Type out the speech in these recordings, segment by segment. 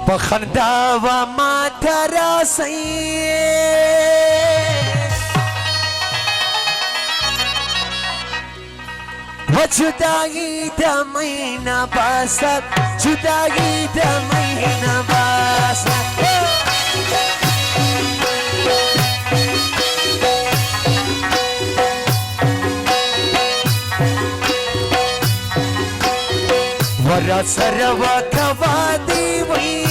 بخندا و ما تراسی و جدایی دمینا باسد جدایی دمینا باسد ورا سر و کوادی وی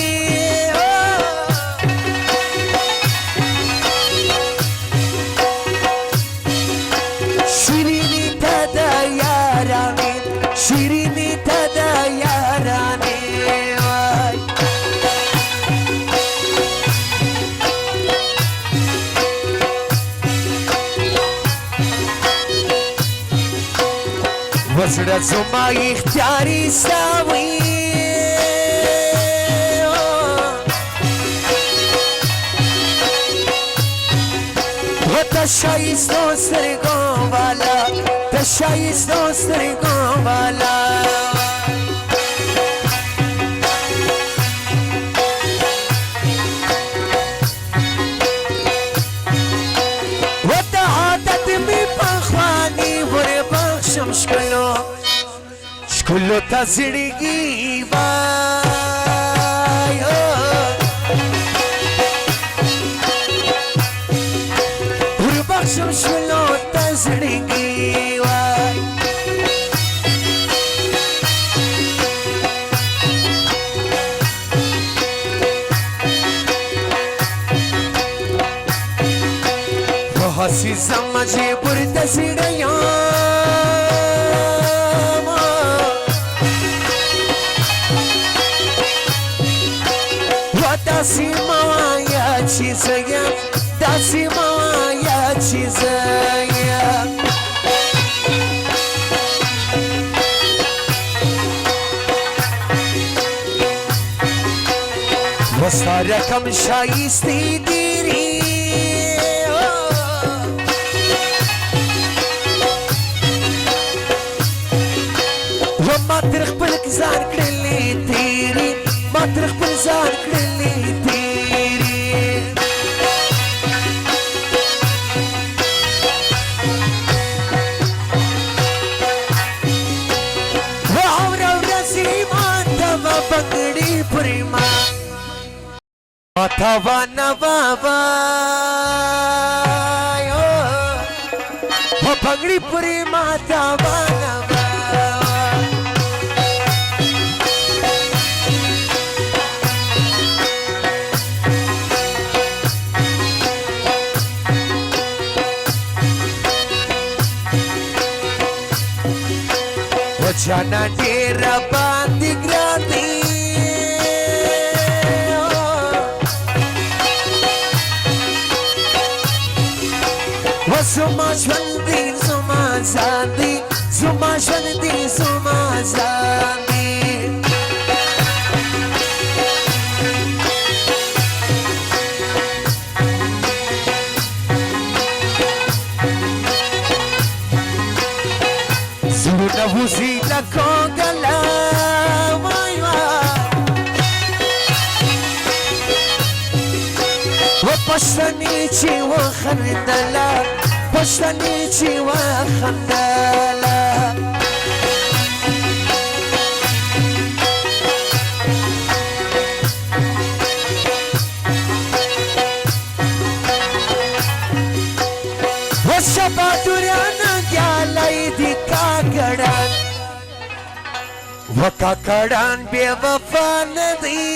شیرینی تدا یارانی شیرینی تدا یارانی وزړه زما اختیاري ساوي وتا شایستو سترګو والا ته شایستو سترګو والا وتا عادت می پخوانی ور بخشم شکلو شکلو تا زړګي وای ور بخشم شکلو تا زړګي وای وحسی زمجه برد زړیا داسي موايا چیزیا داسي موايا چیزیا وساره کم شایستی دیری و ما تر خپل ځان کړلې تیری ما تر خپل ځان کړلې تیری واوره ورځې ماته و پګړې پورې ماته و نوا وایو و پګړې پورې ماته و نوا جانا ډېره باندې ګرانې و زما ژوند دې زما ځان دې زما ژوند دې زما ځان دې زړونه وځي لکه ګله وای وای و پښتنې چې وخندله پښتنې چې وخندله و شپه دورانه ګیالی دي کاکړان و کاکړان بې وفا نه دي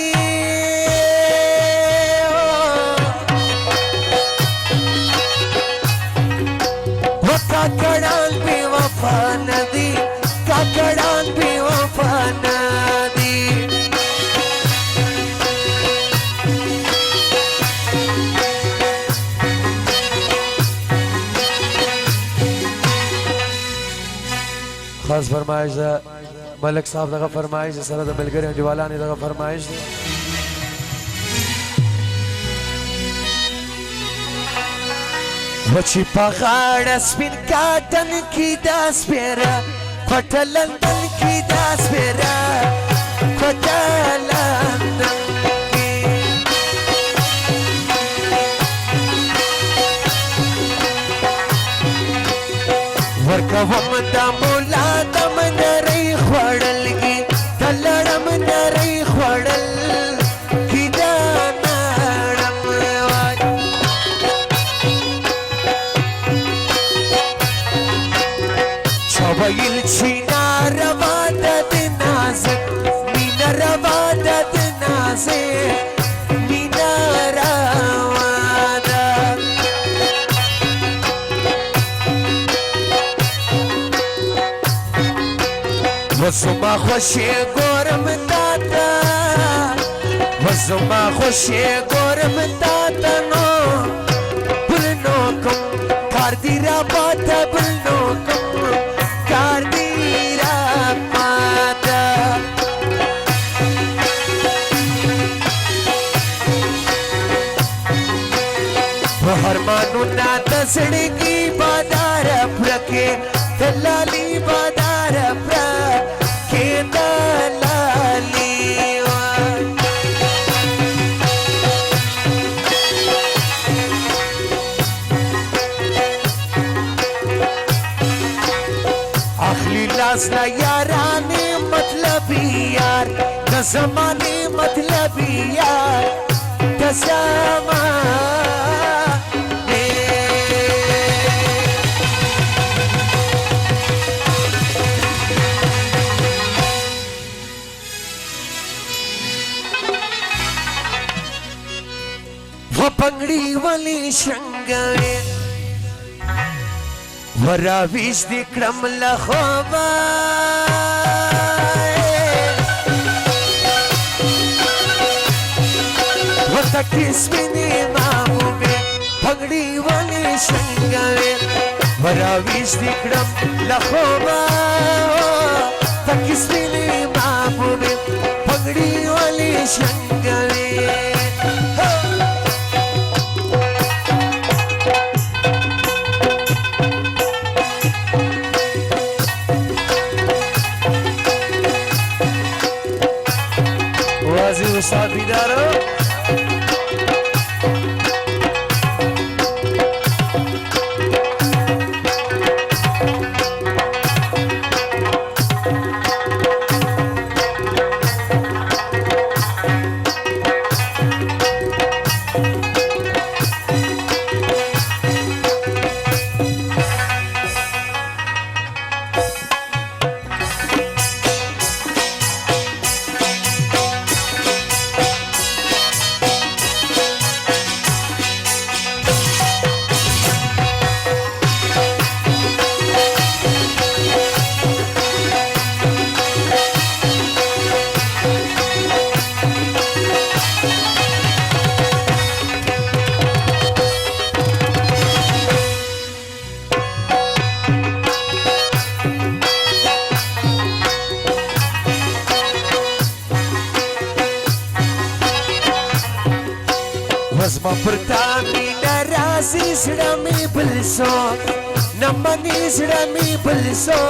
و کاکړان بې وفا نه دي کاکړان بې وفا نه دي خاص فرمایش ده ملک صاحب دغه فرمایش سره د ملګری انډیوالانې دغه فرمایش ده و چې په غاړه سپین کاټن کې دا سپېره کوټه لندن کې دا سپېره کوټه لندن ورکوم دا مولا دم نری خوڑلگی دلڑم نری خوڑل کی دا نڑم وای چوبیل چینا روا دد نازک مینا روا دد نازک مینا روا دد وزما خوشی گورم دادا وزما خوشی گورم دادا نو بلنو کم کار دی را باتا بلنو کم کار دی را باتا وحرمانو نا دسڑگی بادار پرکے دلالی بادار پرکے دلالی اخلی لازنا یارانی مطلبی یار دزمانی مطلبی یار دزمانی و پنگڑی والی شنگوی وراویش دی کرم لخوبا و تکیس منی مامو میں پنگڑی والی شنگوی وراویش دی کرم لخوبا تکیس منی مامو میں پنگڑی والی شنگوی استاد بیدارو وزما پرتا مینا رازی زړه می بلسو نمانی زړه می بلسو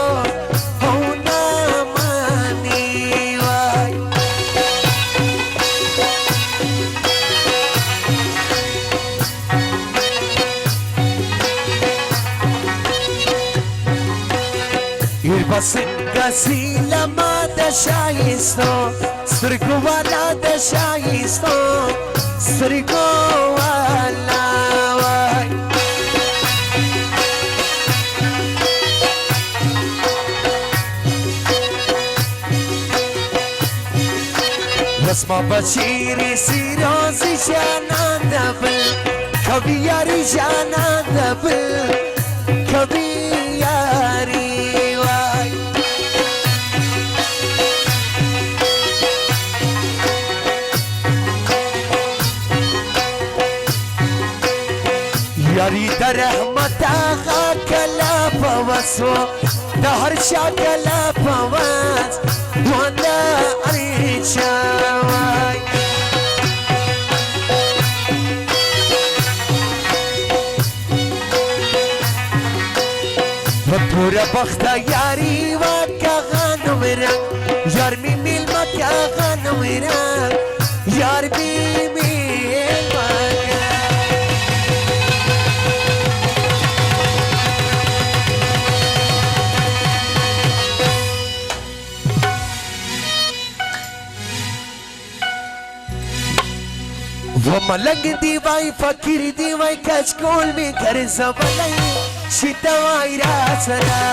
او نمانی وای یربا څنګه سیلما د شایستو سترګو والا د شایستو سترګو والا وای وزما بچیری سی روزی جانان دبل کبھی یاری جانان دبل کبھی یاری وای یاری در رحمت آغا کلا پوسو دا هر شا کلا پوس وانا عریچا وای و پورا بخت یاری و که غانو رنگ یار می میل ما که غانو رنگ یار می میل ما ملنگ دیوای فقیر دیوای کچکول می کر زبانی شیدوای را سرا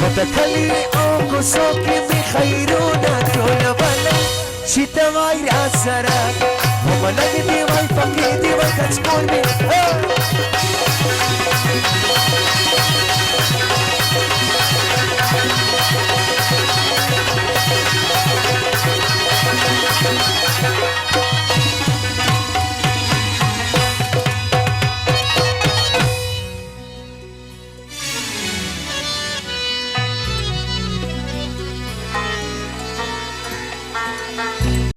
وتکلی او کوسوکی می خیرونا تول بلی شیدوای را سرا ملنگ دیوای فقیر دیوای کچکول می